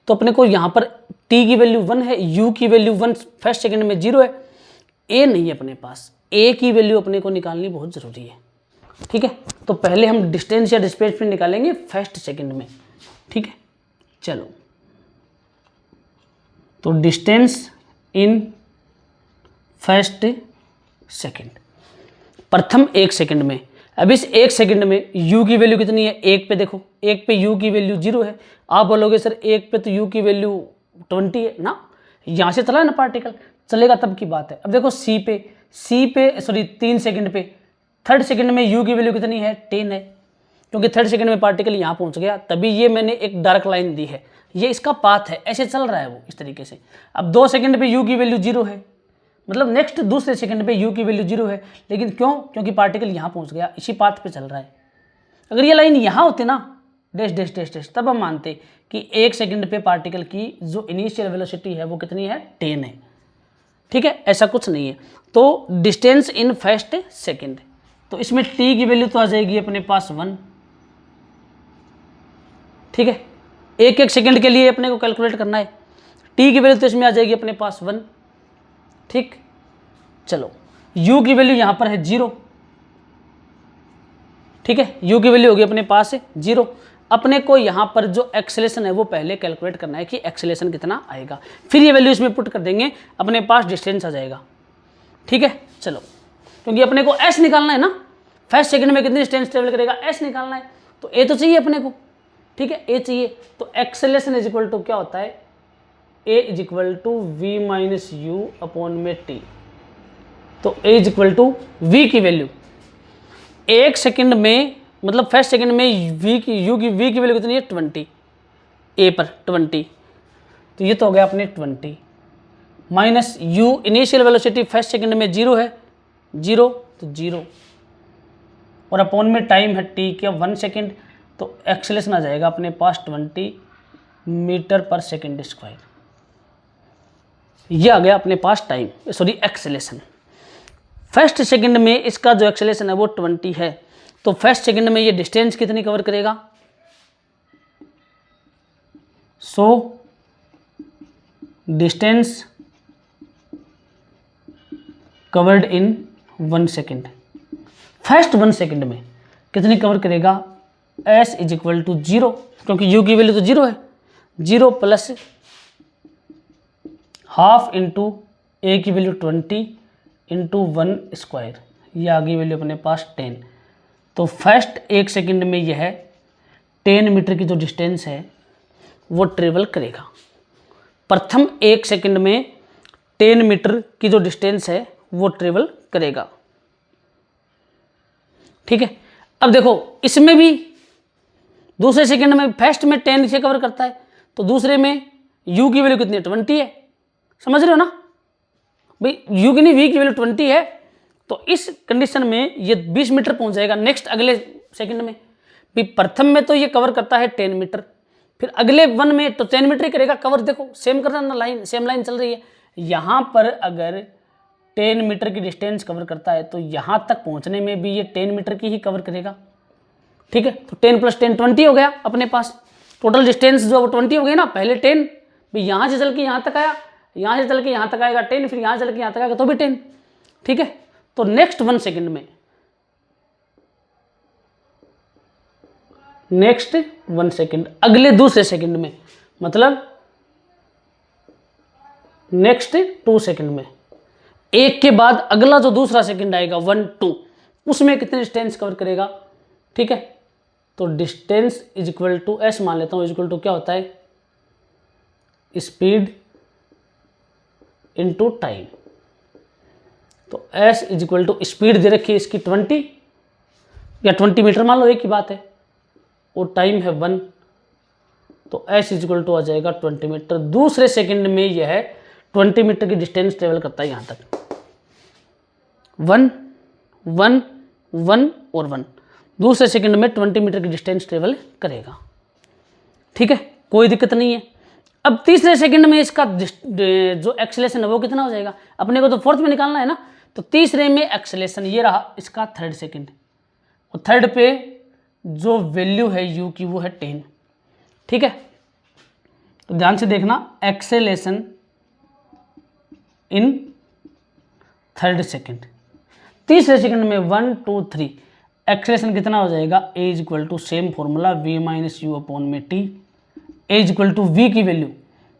तो अपने को यहाँ पर t की वैल्यू 1 है, u की वैल्यू 1 फर्स्ट सेकेंड में 0 है, a नहीं है अपने पास, a की वैल्यू अपने को निकालनी बहुत ज़रूरी है। ठीक है, तो पहले हम डिस्टेंस या डिस्प्लेसमेंट निकालेंगे फर्स्ट सेकेंड में। ठीक है, चलो, तो डिस्टेंस इन फर्स्ट सेकेंड, प्रथम 1 सेकेंड में। अब इस 1 सेकेंड में u की वैल्यू कितनी है, 1 पे देखो, 1 पे u की वैल्यू 0 है। आप बोलोगे सर 1 पे तो u की वैल्यू 20 है ना, यहाँ से चला है ना पार्टिकल, चलेगा तब की बात है। अब देखो c पे 3 सेकेंड पे, थर्ड सेकेंड में u की वैल्यू कितनी है, 10 है, क्योंकि थर्ड सेकेंड में पार्टिकल यहाँ पहुँच गया, तभी ये मैंने एक डार्क लाइन दी है, ये इसका पाथ है, ऐसे चल रहा है वो इस तरीके से। अब 2 सेकेंड पे u की वैल्यू 0 है, मतलब नेक्स्ट दूसरे सेकंड पे u की वैल्यू 0 है, लेकिन क्यों, क्योंकि पार्टिकल यहाँ पहुँच गया, इसी पाथ पे चल रहा है। अगर ये लाइन यहाँ होती ना, डैश डैश डैश डैश, तब हम मानते कि 1 सेकंड पे पार्टिकल की जो इनिशियल वेलोसिटी है वो कितनी है, 10 है। ठीक है, ऐसा कुछ नहीं है। तो डिस्टेंस इन फर्स्ट सेकेंड, तो इसमें t की वैल्यू तो आ जाएगी अपने पास 1। ठीक है, 1 सेकेंड के लिए अपने को कैलकुलेट करना है, t की वैल्यू तो इसमें आ जाएगी अपने पास 1। ठीक, चलो, u की वैल्यू यहाँ पर है 0। ठीक है, u की वैल्यू होगी अपने पास 0। अपने को यहाँ पर जो एक्सेलेरेशन है वो पहले कैलकुलेट करना है कि एक्सेलेरेशन कितना आएगा, फिर ये वैल्यू इसमें पुट कर देंगे, अपने पास डिस्टेंस आ जाएगा। ठीक है, चलो, क्योंकि अपने को s निकालना है ना, फर्स्ट सेकंड में कितनी डिस्टेंस ट्रेवल करेगा s निकालना है, तो a तो चाहिए अपने को। ठीक है, a चाहिए, तो एक्सेलेरेशन इज इक्वल टू क्या होता है, a is equal to v minus u upon में t। तो a is equal to v की वैल्यू 1 सेकंड में, मतलब फर्स्ट सेकंड में v की वैल्यू कितनी है, 20, a पर 20, तो ये तो हो गया अपने 20 minus u, initial velocity first second में 0 है, 0 तो 0, और अपॉन में टाइम है t क्या 1 सेकंड, तो एक्सेलेरेशन आ जाएगा अपने पास 20 मीटर पर सेकंड स्क्वायर। ये आ गया अपने पास टाइम, एक्सेलेरेशन। फर्स्ट सेकंड में इसका जो एक्सेलेरेशन है वो 20 है, तो फर्स्ट सेकंड में ये डिस्टेंस कितनी कवर करेगा, distance covered in 1 second, first 1 second में कितनी कवर करेगा, s इज इक्वल टू 0, क्योंकि u की वैल्यू तो 0 है, 0 प्लस हाफ इंटू a की वैल्यू 20 इंटू 1 स्क्वायर, ये आ गई वैल्यू अपने पास 10। तो फर्स्ट 1 सेकंड में यह 10 मीटर की जो डिस्टेंस है वो ट्रेवल करेगा। प्रथम 1 सेकंड में 10 मीटर की जो डिस्टेंस है वो ट्रेवल करेगा। ठीक है, अब देखो इसमें भी दूसरे सेकंड में फर्स्ट में 10 से कवर करता है, तो दूसरे में u की वैल्यू कितनी है, 20 है, समझ रहे हो ना भाई, u की नहीं v की वैल्यू 20 है, तो इस कंडीशन में ये 20 मीटर पहुंच जाएगा नेक्स्ट अगले सेकंड में। भी प्रथम में तो ये कवर करता है 10 मीटर, फिर अगले 1 में तो 10 मीटर ही करेगा कवर। देखो सेम करना ना, लाइन सेम लाइन चल रही है। यहाँ पर अगर 10 मीटर की डिस्टेंस कवर करता है तो यहाँ तक पहुँचने में भी ये 10 मीटर की ही कवर करेगा। ठीक है, तो 10 + 10 20 हो गया अपने पास। टोटल डिस्टेंस जो 20 हो गई ना, पहले 10 भी यहाँ से चल के यहाँ तक आया, यहाँ से चल के यहाँ तक आएगा 10, फिर यहाँ से चल के यहाँ तक आएगा तो भी 10। ठीक है, तो नेक्स्ट 1 सेकेंड में, नेक्स्ट 1 सेकेंड, अगले दूसरे सेकेंड में, मतलब नेक्स्ट 2 सेकेंड में, एक के बाद अगला जो दूसरा सेकेंड आएगा 1 2, उसमें कितने डिस्टेंस कवर करेगा। ठीक है, तो distance is equal to s मान लेता हूं, इज इक्वल टू क्या होता है, स्पीड इनटू टाइम। तो s is equal to speed दे रखी है इसकी 20 या 20 मीटर मान लो, एक ही बात है, और टाइम है 1, तो एस इज इक्वल टू आ जाएगा 20 मीटर। दूसरे सेकंड में यह है 20 मीटर की डिस्टेंस ट्रेवल करता है यहाँ तक, 1 1 1 और 1, दूसरे सेकंड में 20 मीटर की डिस्टेंस ट्रेवल करेगा। ठीक है, कोई दिक्कत नहीं है। अब तीसरे सेकंड में इसका जो एक्सेलेरेशन है वो कितना हो जाएगा, अपने को तो फोर्थ में निकालना है ना, तो तीसरे में एक्सेलेरेशन ये रहा इसका थर्ड सेकंड, और थर्ड पे जो वैल्यू है यू की वो है 10। ठीक है, तो ध्यान से देखना, एक्सेलेरेशन इन थर्ड सेकंड, तीसरे सेकंड में 1 2 3, एक्सेलेरेशन कितना हो जाएगा, a is equal to same formula v minus u upon में t, a is equal to v की वैल्यू,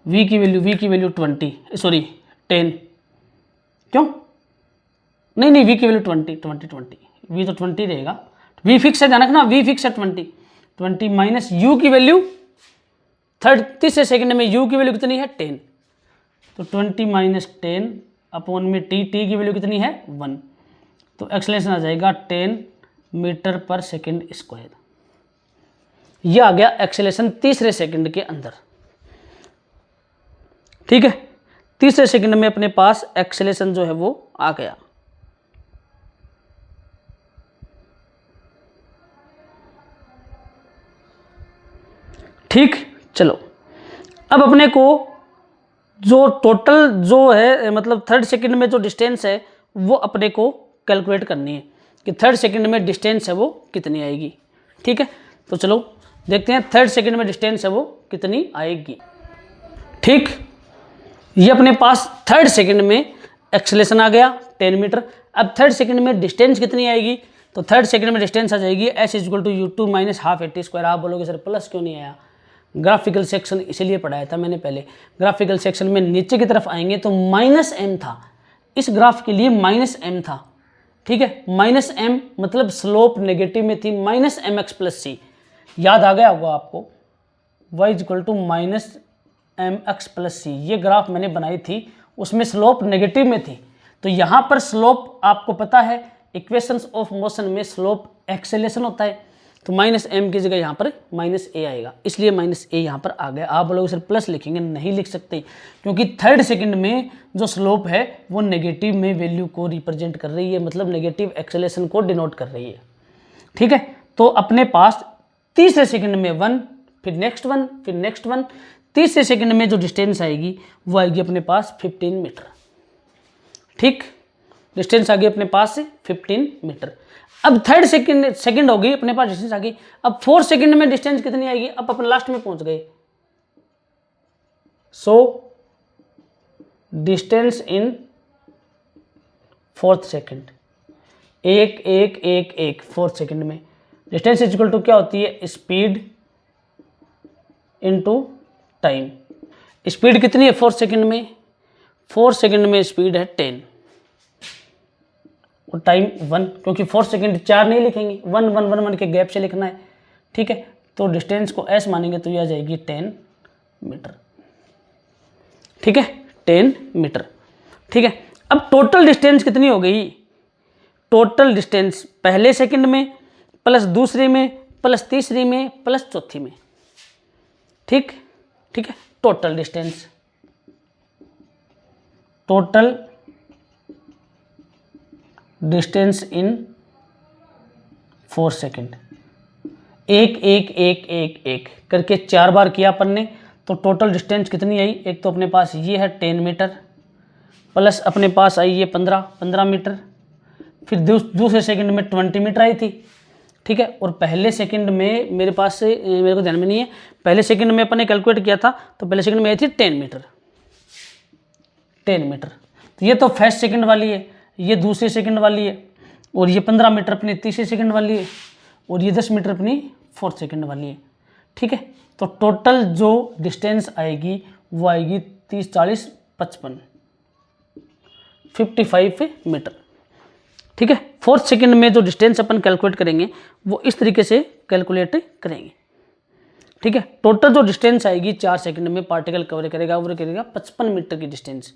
v की वैल्यू 20, सॉरी 10, क्यों नहीं v की वैल्यू 20, v तो 20 रहेगा, v फिक्स है, ध्यान रखना v फिक्स है 20 माइनस यू की वैल्यू थर्ड तीसरे सेकंड में u की वैल्यू कितनी है 10, तो 20 माइनस 10 अपॉन में टी की वैल्यू कितनी है 1, तो एक्सेलेरेशन आ जाएगा 10 मीटर पर सेकंड स्क्वायर। यह आ गया एक्सेलेरेशन तीसरे सेकंड के अंदर। ठीक है, तीसरे सेकंड में अपने पास एक्सेलेरेशन जो है वो आ गया। ठीक, चलो अब अपने को जो टोटल जो है मतलब थर्ड सेकंड में जो डिस्टेंस है वो अपने को कैलकुलेट करनी है कि थर्ड सेकंड में डिस्टेंस है वो कितनी आएगी। ठीक है, तो चलो देखते हैं थर्ड सेकंड में डिस्टेंस है वो कितनी आएगी। ठीक, ये अपने पास थर्ड सेकंड में एक्सेलेरेशन आ गया 10 मीटर। अब थर्ड सेकंड में डिस्टेंस कितनी आएगी, तो थर्ड सेकंड में डिस्टेंस आ जाएगी s is equal to u two minus half a t square. आप बोलोगे सर प्लस क्यों नहीं आया, ग्राफिकल सेक्शन इसीलिए पढ़ाया था मैंने पहले, ग्राफिकल सेक्शन में नीचे की तरफ आएंगे तो माइनस एम था, इस ग्राफ के लिए माइनस एम था। ठीक है, माइनस एम मतलब स्लोप नेगेटिव में थी, minus m x plus c, याद आ गया होगा आपको, y is equal to minus m x plus c, ये ग्राफ मैंने बनाई थी, उसमें स्लोप नेगेटिव में थी। तो यहाँ पर स्लोप आपको पता है इक्वेशंस ऑफ मोशन में स्लोप एक्सेलेरेशन होता है, तो माइनस एम की जगह यहाँ पर माइनस ए आएगा, इसलिए माइनस ए यहाँ पर आ गया। आप बोलोगे सर प्लस लिखेंगे, नहीं लिख सकते क्योंकि थर्ड सेकंड में जो स्लोप है वो नेगेटिव में वैल्यू को रिप्रेजेंट कर रही है, मतलब नेगेटिव एक्सेलेरेशन को डिनोट कर रही है। ठीक है, तो अपने पास तीसरे सेकंड में 1, फिर नेक्स्ट 1, फिर नेक्स्ट 1, तीसरे सेकंड में जो डिस्टेंस आएगी वो आएगी अपने पास 15 मीटर। ठीक, डिस्टेंस आ गई अपने पास से 15 मीटर। अब थर्ड सेकंड हो गई अपने पास डिस्टेंस आ गई। अब फोर्थ सेकंड में डिस्टेंस कितनी आएगी, अब अपन लास्ट में पहुंच गए। So distance in fourth second, एक एक एक एक फोर्थ सेकंड में डिस्टेंस इज इक्वल टू क्या होती है, स्पीड इनटू टाइम। स्पीड कितनी है फोर्थ सेकंड में, फोर्थ सेकंड में स्पीड है 10 और टाइम 1, क्योंकि फोर्थ सेकंड 4 नहीं लिखेंगे, 1 1 1 1 के गैप से लिखना है। ठीक है, तो डिस्टेंस को एस मानेंगे तो यह आ जाएगी 10 मीटर। ठीक है, 10 मीटर। ठीक है, अब टोटल डिस्टेंस कितनी हो गई, टोटल डिस्टेंस पहले सेकंड में प्लस दूसरे में प्लस तीसरी में प्लस चौथी में। ठीक, ठीक है, total distance, total distance in 4 second, एक एक एक एक एक करके 4 बार किया अपन ने, तो टोटल डिस्टेंस कितनी आई, एक तो अपने पास ये है 10 मीटर, प्लस अपने पास आई ये 15 मीटर, फिर दूसरे सेकंड में 20 मीटर आई थी, ठीक है। और पहले सेकंड में मेरे पास से मेरे को ध्यान में नहीं है, पहले सेकंड में अपने कैलकुलेट किया था तो पहले सेकंड में आई थी 10 मीटर। तो ये तो फर्स्ट सेकंड वाली है, ये दूसरे सेकंड वाली है, और ये 15 मीटर अपनी तीसरे सेकंड वाली है, और ये 10 मीटर अपनी फोर्थ सेकंड वाली है, ठीक है। तो टोटल जो डिस्टेंस आएगी वो आएगी 30, 40, 55, 55 मीटर, ठीक है। फोर्थ सेकंड में जो डिस्टेंस अपन कैलकुलेट करेंगे वो इस तरीके से कैलकुलेट करेंगे, ठीक है। टोटल जो डिस्टेंस आएगी 4 सेकंड में पार्टिकल कवर करेगा वो करेगा 55 मीटर की डिस्टेंस,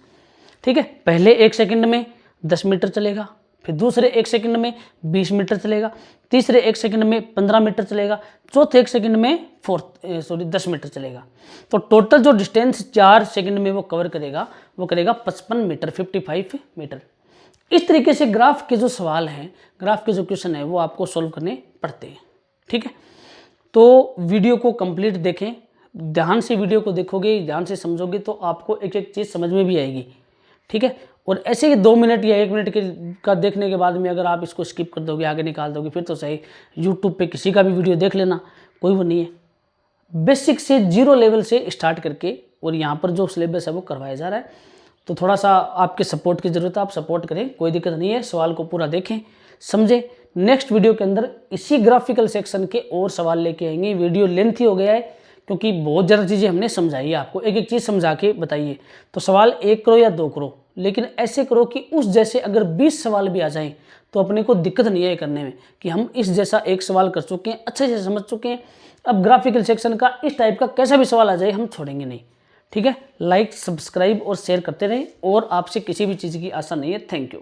ठीक है। पहले 1 सेकंड में 10 मीटर चलेगा, फिर दूसरे 1 सेकंड में 20 मीटर चलेगा, तीसरे 1 सेकंड में 15 मीटर चलेगा, चौथे 1 सेकंड में 10 मीटर चलेगा। तो टोटल जो डिस्टेंस 4 सेकंड में वो कवर करेगा वो करेगा 55 मीटर, 55 मीटर। इस तरीके से ग्राफ के जो सवाल हैं, ग्राफ के जो क्वेश्चन है वो आपको सॉल्व करने पड़ते हैं, ठीक है। तो वीडियो को कंप्लीट देखें, ध्यान से वीडियो को देखोगे, ध्यान से समझोगे तो आपको एक एक चीज़ समझ में भी आएगी, ठीक है। और ऐसे ही 2 मिनट या 1 मिनट का देखने के बाद में अगर आप इसको स्किप कर दोगे, आगे निकाल दोगे, फिर तो सही यूट्यूब पे किसी का भी वीडियो देख लेना, कोई वो नहीं है। बेसिक से 0 लेवल से स्टार्ट करके और यहाँ पर जो सिलेबस है वो करवाया जा रहा है। तो थोड़ा सा आपके सपोर्ट की ज़रूरत है, आप सपोर्ट करें, कोई दिक्कत नहीं है। सवाल को पूरा देखें, समझें। नेक्स्ट वीडियो के अंदर इसी ग्राफिकल सेक्शन के और सवाल लेके आएंगे। वीडियो लेंथी हो गया है क्योंकि बहुत ज़्यादा चीज़ें हमने समझाई है आपको, एक एक चीज़ समझा के बताइए। तो सवाल 1 करो या 2 करो, लेकिन ऐसे करो कि उस जैसे अगर 20 सवाल भी आ जाएं तो अपने को दिक्कत नहीं है करने में, कि हम इस जैसा एक सवाल कर चुके हैं, अच्छे से समझ चुके हैं। अब ग्राफिकल सेक्शन का इस टाइप का कैसा भी सवाल आ जाए हम छोड़ेंगे नहीं, ठीक है। लाइक, सब्सक्राइब और शेयर करते रहें, और आपसे किसी भी चीज़ की आशा नहीं है। Thank you.